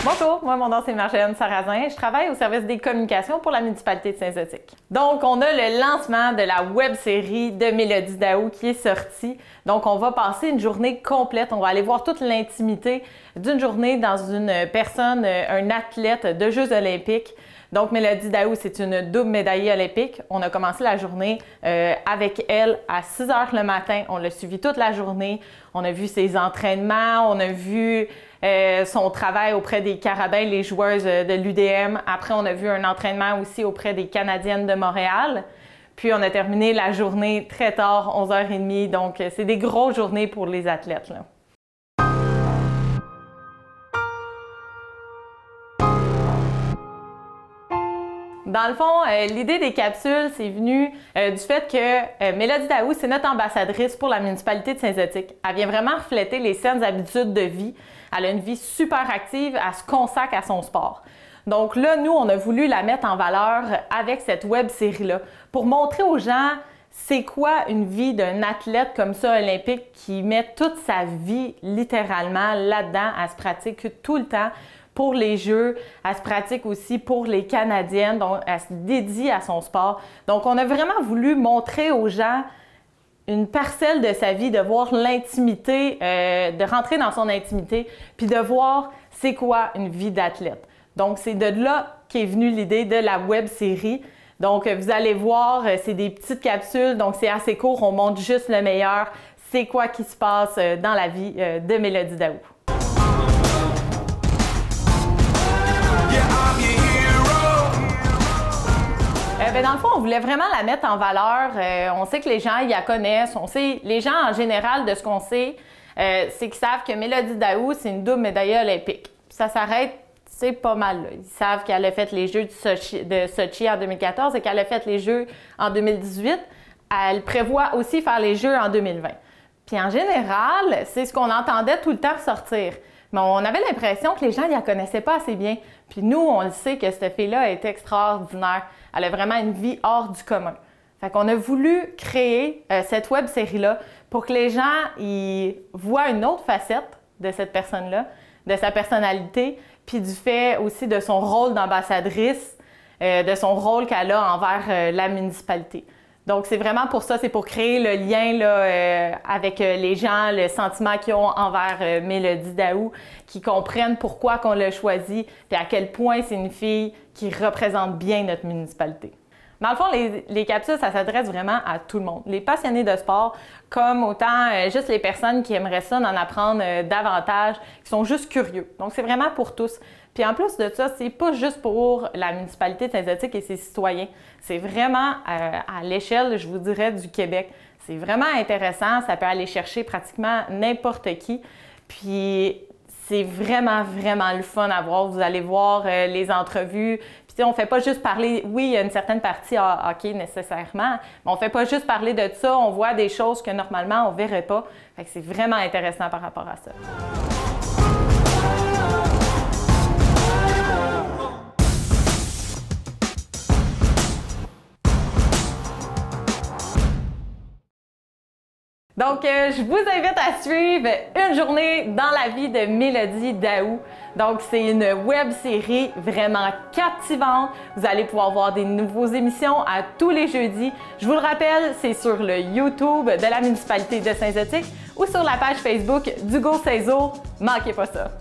Bonjour, moi mon nom c'est Marjolaine Sarrazin, je travaille au service des communications pour la municipalité de Saint-Zotique. Donc on a le lancement de la web-série de Mélodie Daou qui est sortie. Donc on va passer une journée complète, on va aller voir toute l'intimité d'une journée dans une personne, un athlète de Jeux olympiques. Donc Mélodie Daou, c'est une double médaillée olympique. On a commencé la journée avec elle à 6 h le matin. On l'a suivi toute la journée. On a vu ses entraînements, on a vu son travail auprès des Carabins, les joueuses de l'UDM. Après, on a vu un entraînement aussi auprès des Canadiennes de Montréal. Puis on a terminé la journée très tard, 11 h 30. Donc c'est des grosses journées pour les athlètes, là. Dans le fond, l'idée des capsules, c'est venu du fait que Mélodie Daou, c'est notre ambassadrice pour la municipalité de Saint-Zotique. Elle vient vraiment refléter les saines habitudes de vie. Elle a une vie super active, elle se consacre à son sport. Donc là, nous, on a voulu la mettre en valeur avec cette web-série-là pour montrer aux gens c'est quoi une vie d'un athlète comme ça olympique qui met toute sa vie littéralement là-dedans, elle se pratique tout le temps pour les Jeux, elle se pratique aussi pour les Canadiennes, donc elle se dédie à son sport. Donc on a vraiment voulu montrer aux gens une parcelle de sa vie, de voir l'intimité, de rentrer dans son intimité, puis de voir c'est quoi une vie d'athlète. Donc c'est de là qu'est venue l'idée de la web-série. Donc vous allez voir, c'est des petites capsules, donc c'est assez court, on montre juste le meilleur, c'est quoi qui se passe dans la vie de Mélodie Daou. Dans le fond, on voulait vraiment la mettre en valeur. On sait que les gens y la connaissent. On sait, les gens en général, de ce qu'on sait, c'est qu'ils savent que Mélodie Daou, c'est une double médaillée olympique. Ça s'arrête, c'est pas mal, là. Ils savent qu'elle a fait les Jeux de Sochi en 2014 et qu'elle a fait les Jeux en 2018. Elle prévoit aussi faire les Jeux en 2020. Puis en général, c'est ce qu'on entendait tout le temps sortir. Mais on avait l'impression que les gens ne la connaissaient pas assez bien. Puis nous, on le sait que cette fille-là est extraordinaire. Elle a vraiment une vie hors du commun. Fait qu'on a voulu créer cette web-série-là pour que les gens y voient une autre facette de cette personne-là, de sa personnalité, puis du fait aussi de son rôle d'ambassadrice, de son rôle qu'elle a envers la municipalité. Donc, c'est vraiment pour ça, c'est pour créer le lien là, avec les gens, le sentiment qu'ils ont envers Mélodie Daou, qui comprennent pourquoi qu'on l'a choisie, puis à quel point c'est une fille qui représente bien notre municipalité. Dans le fond, les capsules, ça s'adresse vraiment à tout le monde. Les passionnés de sport, comme autant juste les personnes qui aimeraient ça, d'en apprendre davantage, qui sont juste curieux. Donc, c'est vraiment pour tous. Puis en plus de ça, c'est pas juste pour la municipalité de Saint-Zotique et ses citoyens. C'est vraiment à l'échelle, je vous dirais, du Québec. C'est vraiment intéressant. Ça peut aller chercher pratiquement n'importe qui. Puis c'est vraiment, vraiment le fun à voir. Vous allez voir les entrevues. Puis on ne fait pas juste parler, oui, il y a une certaine partie hockey nécessairement, mais on ne fait pas juste parler de ça. On voit des choses que normalement on ne verrait pas. Fait que c'est vraiment intéressant par rapport à ça. Donc, je vous invite à suivre une journée dans la vie de Mélodie Daou. Donc, c'est une web-série vraiment captivante. Vous allez pouvoir voir des nouvelles émissions à tous les jeudis. Je vous le rappelle, c'est sur le YouTube de la municipalité de Saint-Zotique ou sur la page Facebook d'Hugo Cézot. Manquez pas ça!